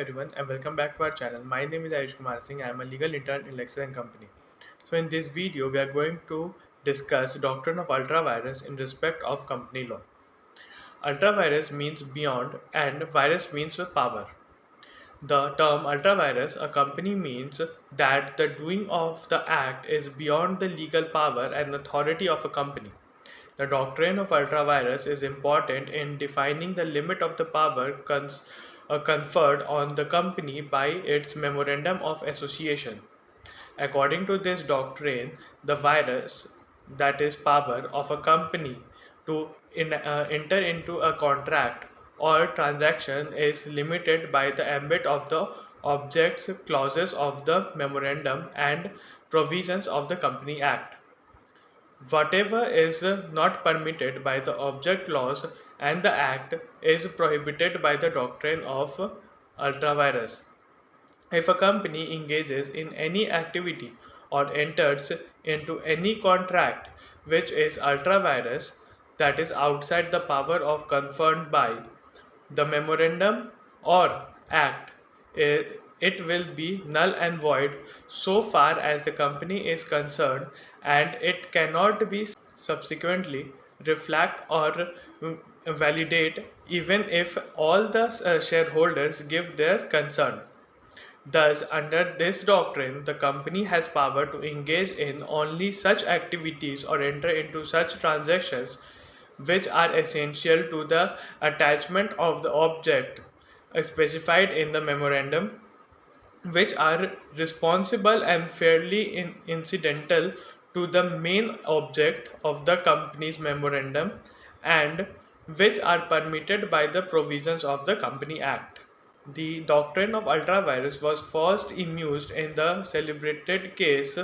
everyone and welcome back to our channel. My name is Ayush Kumar Singh. I am a legal intern in Lexis & Company. So in this video, we are going to discuss doctrine of ultravirus in respect of company law. Ultravirus means beyond and virus means power. The term ultravirus, a company means that the doing of the act is beyond the legal power and authority of a company. The doctrine of ultravirus is important in defining the limit of the power conferred on the company by its Memorandum of Association. According to this doctrine, the virus, that is, power of a company to enter into a contract or transaction, is limited by the ambit of the objects clauses of the memorandum and provisions of the Company Act. Whatever is not permitted by the object clause and the act is prohibited by the doctrine of ultravirus. If a company engages in any activity or enters into any contract which is ultravirus, that is outside the power of conferred by the memorandum or act, it will be null and void so far as the company is concerned, and it cannot be subsequently reflect or validate even if all the shareholders give their consent. Thus, under this doctrine, the company has power to engage in only such activities or enter into such transactions which are essential to the attachment of the object specified in the memorandum, which are responsible and fairly incidental to the main object of the company's memorandum, and which are permitted by the provisions of the Company Act. The doctrine of ultravirus was first emerged in the celebrated case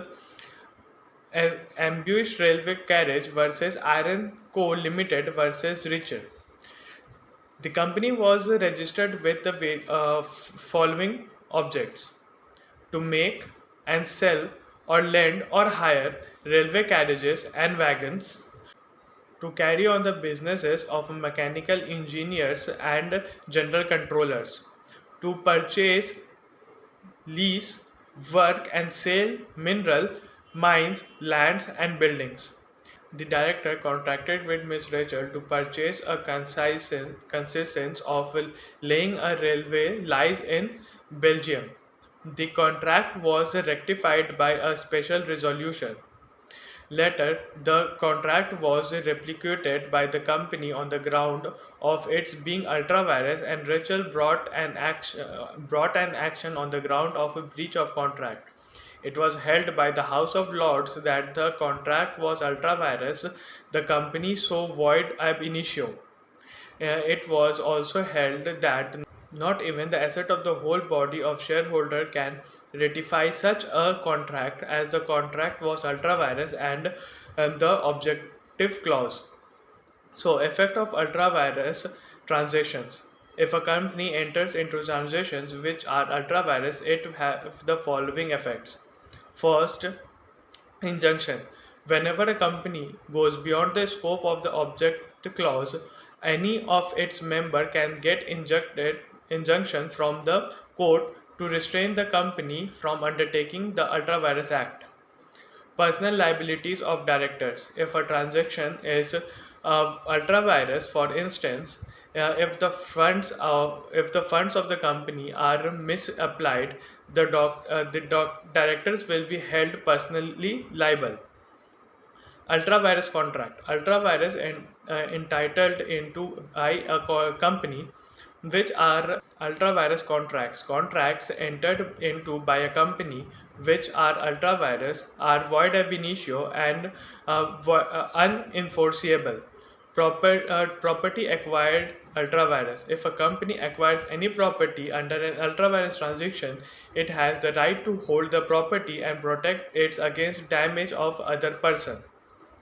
as Ambush Railway Carriage versus Iron Co. Limited versus Richard. The company was registered with the following objects: to make and sell or lend or hire railway carriages and wagons, to carry on the businesses of mechanical engineers and general controllers, to purchase, lease, work and sell mineral, mines, lands and buildings. The director contracted with Miss Rachel to purchase a consistence of laying a railway lies in Belgium. The contract was rectified by a special resolution. Later, the contract was replicated by the company on the ground of its being ultravirus, and Rachel brought an action on the ground of a breach of contract. It was held by the House of Lords that the contract was ultravirus, the company so void ab initio. It was also held that not even the asset of the whole body of shareholder can ratify such a contract, as the contract was ultravirus and the objective clause. So, effect of ultravirus transactions. If a company enters into transactions which are ultravirus, it has the following effects. First, injunction. Whenever a company goes beyond the scope of the object clause, any of its member can get injunction from the court to restrain the company from undertaking the Ultravirus Act. Personal liabilities of directors. If a transaction is ultravirus, for instance, if the funds of the company are misapplied, directors will be held personally liable. Ultravirus contract. Ultravirus entitled into by a company, which are ultravirus contracts. Contracts entered into by a company which are ultravirus are void ab initio and unenforceable. Property acquired ultravirus. If a company acquires any property under an ultravirus transaction, it has the right to hold the property and protect it against damage of other person.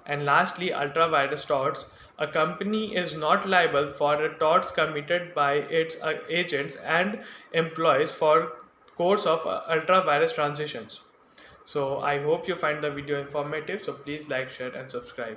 And lastly, ultravirus torts. A company is not liable for torts committed by its agents and employees for course of ultravirus transitions. So I hope you find the video informative. So please like, share and subscribe.